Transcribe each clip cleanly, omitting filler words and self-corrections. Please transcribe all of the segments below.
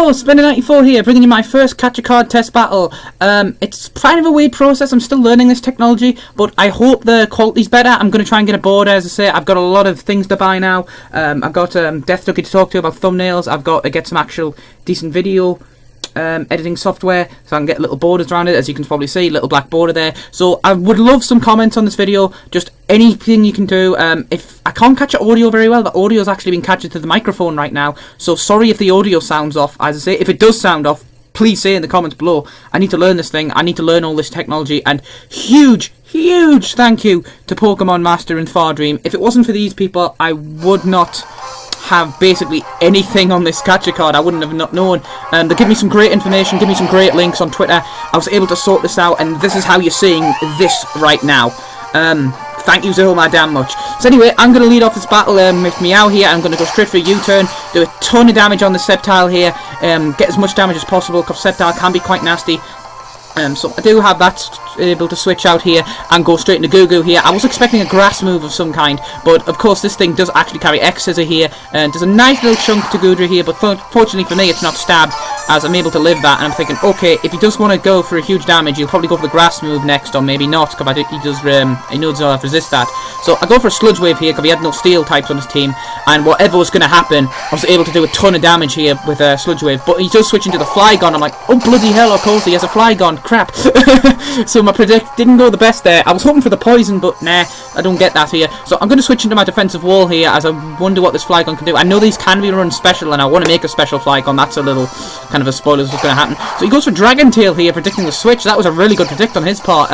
Hello, Spinner94 here, bringing you my first Catch a Card test battle. It's kind of a weird process. I'm still learning this technology, but I hope the quality's better. I'm going to try and get a board, as I say. I've got a lot of things to buy now. I've got Death Ducky to talk to about thumbnails. I've got to get some actual decent video editing software, so I can get little borders around it, as you can probably see, little black border there. So I would love some comments on this video, just anything you can do. If I can't catch audio very well, the audio's actually been captured to the microphone right now, so sorry if the audio sounds off. As I say, if it does sound off, please say in the comments below. I need to learn this thing, I need to learn all this technology, and huge thank you to Pokemon Master and Fardream. If it wasn't for these people, I would not have basically anything on this Catch a Card. I wouldn't have not known. They give me some great information, give me some great links on Twitter. I was able to sort this out, and this is how you're seeing this right now. Thank you so damn much. So anyway, I'm going to lead off this battle with Meow here. I'm going to go straight for a U-turn, do a ton of damage on the Sceptile here, get as much damage as possible, because Sceptile can be quite nasty. So I do have that able to switch out here and go straight into Goo Goo here. I was expecting a grass move of some kind, but of course this thing does actually carry X-Scissor here, and there's a nice little chunk to Goodra here, but fortunately for me it's not stabbed, as I'm able to live that. And I'm thinking, okay, if he does want to go for a huge damage, he'll probably go for the grass move next, or maybe not, because he knows I'll resist that. So I go for a Sludge Wave here, because he had no steel types on his team, and whatever was going to happen, I was able to do a ton of damage here with a Sludge Wave. But he does switch into the Flygon. I'm like, oh bloody hell, of course he has a Flygon, crap. So my predict didn't go the best there. I was hoping for the poison, but nah, I don't get that here. So I'm going to switch into my defensive wall here, as I wonder what this Flygon can do. I know these can be run special, and I want to make a special Flygon. That's a little kind of a spoiler of what's going to happen. So he goes for Dragon Tail here, predicting the switch. That was a really good predict on his part.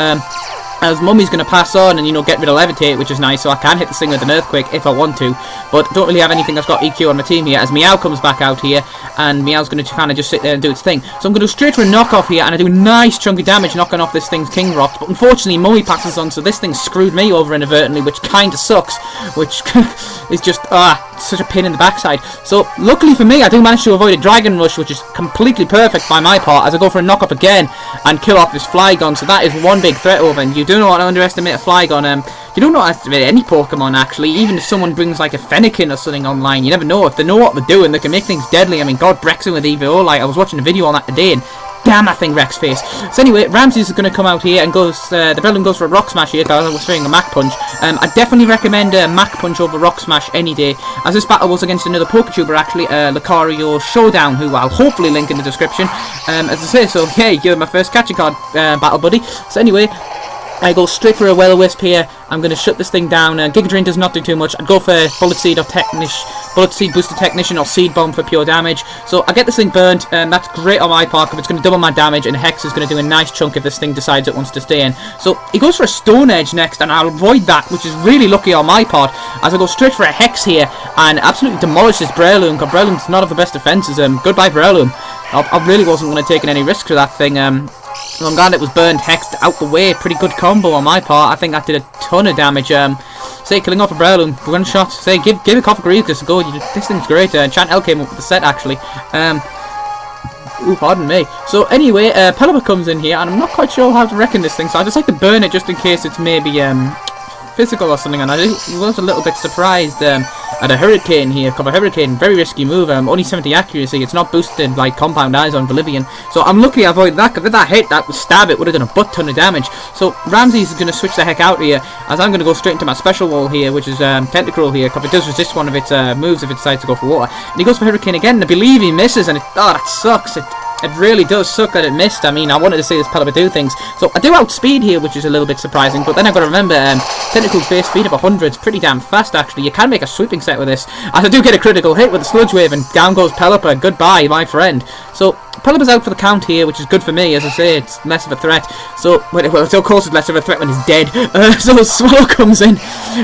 As Mummy's going to pass on and, you know, get rid of Levitate, which is nice, so I can hit this thing with an Earthquake if I want to, but don't really have anything that's got EQ on my team here, as Meow comes back out here, and Meow's going to kind of just sit there and do its thing. So I'm going to go straight for a knockoff here, and I do nice chunky damage knocking off this thing's King Rocks, but unfortunately Mummy passes on, so this thing screwed me over inadvertently, which kind of sucks, which is just, such a pain in the backside. So luckily for me, I do manage to avoid a Dragon Rush, which is completely perfect by my part, as I go for a knockoff again and kill off this Flygon. So that is one big threat over, and you do not want to underestimate a Flygon. You don't underestimate any Pokemon, actually. Even if someone brings like a Fennekin or something online, you never know. If they know what they're doing, they can make things deadly. I mean, God, Brexit with EVO, like, I was watching a video on that today, and damn, that thing wrecks face. So anyway, Ramses is going to come out here and goes, the Breloom goes for a Rock Smash here, because I was throwing a Mach Punch. I definitely recommend Mach Punch over Rock Smash any day, as this battle was against another Poketuber actually, Lucario Showdown, who I'll hopefully link in the description. As I say, so yeah, you're my first Catch a Card battle, buddy. So anyway, I go straight for a Will-O-Wisp here. I'm going to shut this thing down. Giga Drain does not do too much. I'd go for Bullet Seed or Bullet Seed Booster Technician or Seed Bomb for pure damage. So I get this thing burnt, and that's great on my part, because it's going to double my damage, and Hex is going to do a nice chunk if this thing decides it wants to stay in. So he goes for a Stone Edge next, and I'll avoid that, which is really lucky on my part, as I go straight for a Hex here and absolutely demolish this Breloom, because Breloom's not of the best defenses. Goodbye Breloom. I really wasn't going to take any risks for that thing. I'm glad it was burned, hexed out the way. Pretty good combo on my part. I think that did a ton of damage. Say, killing off a Breloom, one shot. Say, give a Cough Greaves a go. This thing's great. Chant L came up with the set, actually. Ooh, pardon me. So anyway, Pelipper comes in here, and I'm not quite sure how to reckon this thing, so I just like to burn it just in case it's maybe physical or something. And I was a little bit surprised at a Hurricane here. Cover Hurricane, very risky move. Only 70 accuracy. It's not boosted like Compound Eyes on Volivian. So I'm lucky I avoided that, because if that hit, that would stab, it would have done a butt ton of damage. So Ramses is going to switch the heck out here, as I'm going to go straight into my special wall here, which is Tentacruel here, because it does resist one of its moves if it decides to go for water. And he goes for Hurricane again, and I believe he misses, and that sucks. It really does suck that it missed. I mean, I wanted to see this Pelipper do things. So I do outspeed here, which is a little bit surprising, but then I've got to remember, Tentacruel's base speed of 100 is pretty damn fast, actually. You can make a sweeping set with this, as I do get a critical hit with the Sludge Wave, and down goes Pelipper. Goodbye, my friend. So Pelipper's out for the count here, which is good for me, as I say, it's less of a threat. So, well, of course it's less of a threat when he's dead. So Swallow comes in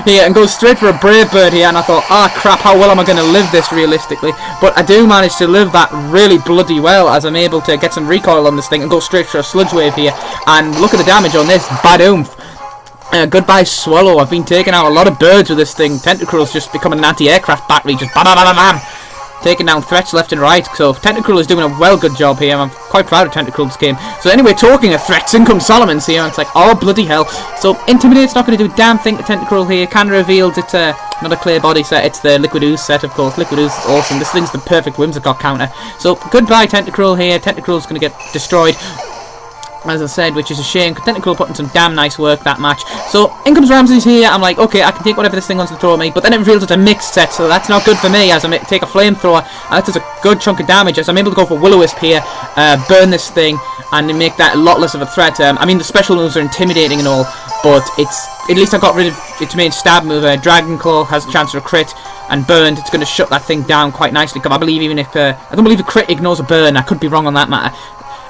here and goes straight for a Brave Bird here, and I thought, crap, how well am I going to live this realistically? But I do manage to live that really bloody well, as I'm able to get some recoil on this thing and go straight for a Sludge Wave here. And look at the damage on this, bad oomph. Goodbye Swallow. I've been taking out a lot of birds with this thing. Tentacruel's just becoming an anti-aircraft battery, just bam bam bam bam. taking down threats left and right. So Tentacruel is doing a well good job here. I'm quite proud of Tentacruel this game. So anyway, talking of threats, in comes Solomon's here, and it's like, oh bloody hell. So Intimidate's not going to do a damn thing to Tentacruel here. Kind of reveals it's not a clear body set, it's the Liquid Ooze set, of course. Liquid Ooze is awesome. This thing's the perfect Whimsicott counter. So goodbye Tentacruel here. Tentacruel's going to get destroyed, as I said, which is a shame. Tentacruel put in some damn nice work that match. So in comes Ramses here. I'm like, okay, I can take whatever this thing wants to throw at me, but then it reveals it's a mixed set, so that's not good for me, as I take a flamethrower, and that does a good chunk of damage, as I'm able to go for Will-O-Wisp here, burn this thing, and make that a lot less of a threat. I mean, the special moves are intimidating and all, but it's, at least I got rid of its main stab move. Dragon Claw has a chance for a crit, and burned, it's going to shut that thing down quite nicely, because I believe even if, I don't believe a crit ignores a burn. I could be wrong on that matter.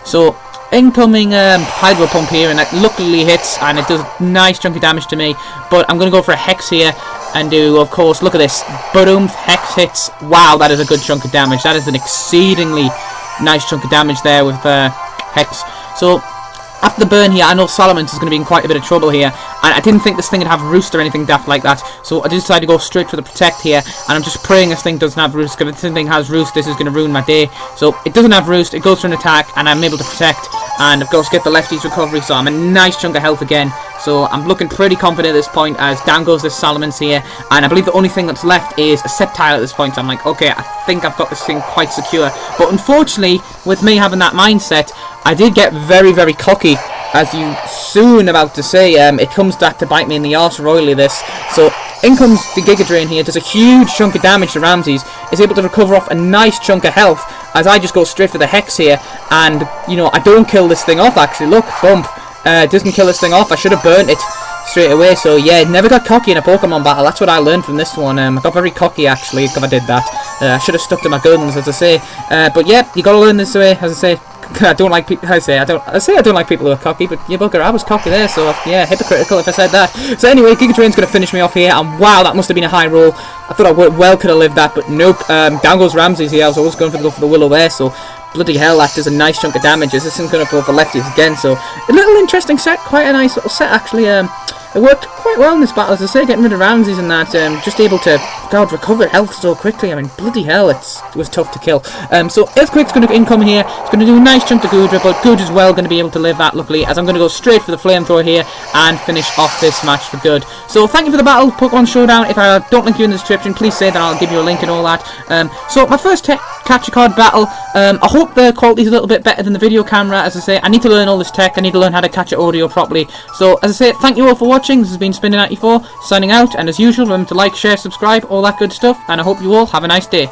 So incoming Hydro Pump here, and that luckily hits, and it does nice chunky damage to me. But I'm going to go for a Hex here, and do, of course, look at this, boom, Hex hits. Wow, that is a good chunk of damage. That is an exceedingly nice chunk of damage there with Hex. So after the burn here, I know Solomon's is going to be in quite a bit of trouble here, and I didn't think this thing would have Roost or anything daft like that, so I decided to go straight for the Protect here, and I'm just praying this thing doesn't have Roost, because if this thing has Roost, this is going to ruin my day. So it doesn't have Roost, it goes for an attack, and I'm able to Protect, and of course get the lefty's recovery, so I'm a nice chunk of health again. So I'm looking pretty confident at this point, as down goes this Solomon's here, and I believe the only thing that's left is a Sceptile at this point, so I'm like, okay, I think I've got this thing quite secure. But unfortunately, with me having that mindset, I did get very, very cocky, as you soon about to say. It comes back to bite me in the arse royally, this. So in comes the Giga Drain here, does a huge chunk of damage to Ramses, is able to recover off a nice chunk of health, as I just go straight for the Hex here, and, you know, I don't kill this thing off, actually. Look, bump. Doesn't kill this thing off. I should have burnt it straight away. So yeah, never got cocky in a Pokemon battle. That's what I learned from this one. I got very cocky, actually, if I did that. I should have stuck to my guns, as I say. But yeah, you gotta learn this way, as I say. I don't like people. I say I don't like people who are cocky, but yeah, bugger, I was cocky there, so yeah, hypocritical if I said that. So anyway, Giga Drain's gonna finish me off here, and wow, that must have been a high roll. I thought I well could have lived that, but nope. Down goes Ramses here. I was always going to go for the Willow there, so bloody hell, that does a nice chunk of damage. This isn't going to go for lefties again, so a little interesting set, quite a nice little set actually. It worked quite well in this battle, as I say, getting rid of Ramses and that, just able to, God, recover health so quickly. I mean, bloody hell, it was tough to kill. So Earthquake's going to income here. It's going to do a nice chunk to Goodra, but Goodra's well going to be able to live that, luckily, as I'm going to go straight for the Flamethrower here and finish off this match for good. So thank you for the battle, Pokemon Showdown. If I don't link you in the description, please say that, I'll give you a link and all that. So my first Catch a Card battle, I hope the quality's a little bit better than the video camera. As I say, I need to learn all this tech, I need to learn how to catch audio properly. So as I say, thank you all for watching. This has been Spinning94, signing out, and as usual, remember to like, share, subscribe, all that good stuff, and I hope you all have a nice day.